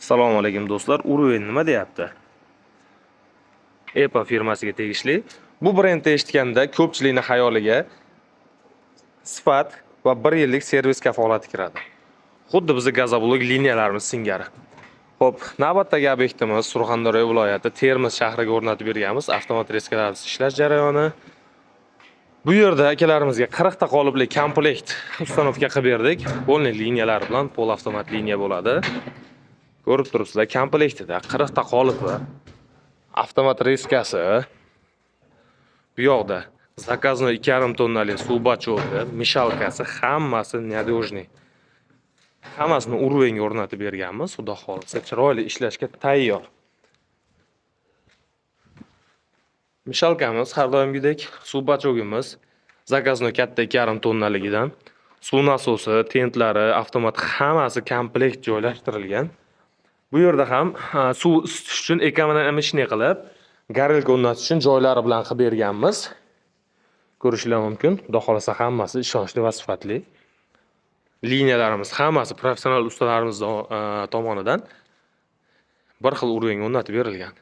Assalomu alaykum do'stlar. Uruven nima deyapti? Apple firmasiga tegishli. Bu brendni eshitganda ko'pchilikning xayoliga sifat va 1 yillik servis kafolati kiradi. Xuddi bizning gazoblok liniyalarimiz singari. Xo'p, navbatdagi obyektimiz Surxondaryo viloyati Termiz shahriga o'rnatib berganmiz avtomat reskalarimiz ishlash jarayoni. Bu yerda akalarimizga 40 ta qolipli komplekt ustanovka qilib berdik. Polni liniyalar bilan pol avtomat liniya bo'ladi. Ko'rib turibsizlar, komplektida 40 ta qolipi, avtomat reskasi, bu yoqda zakaznoy 2,5 tonnali suv bachovi, mishalkasi, hammasi nadежный. Hammasini Uruvenga o'rnatib berganmiz. Xudo xolisa chiroyli ishlashga tayyor. Mishalkamiz har doimgidek, suv bachogimiz zakaznoy katta 2,5 tonnaligidan, suv nasosi, tentlari, avtomat hammasi komplekt joylashtirilgan. Bu yerda ham suv isitish uchun ekonomishni qilib, garelka o'rnatish uchun joylari bilan qilib berganmiz. Ko'rishlar mumkin. Xudo xolisa hammasi ishonchli va sifatli. Liniyalarimiz hammasi professional ustalarimiz tomonidan bir xil Uruvenga o'rnatib berilgan.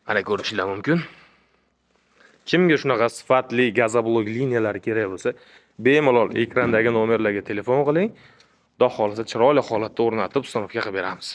Mana ko'rishlar mumkin. Kimga shunaqa sifatli gazoblok liniyalari kerak bo'lsa, bemalol ekrandagi nomerlarga telefon qiling. Xudo xolisa chiroyli holatda o'rnatib, ustanovka qilib beramiz.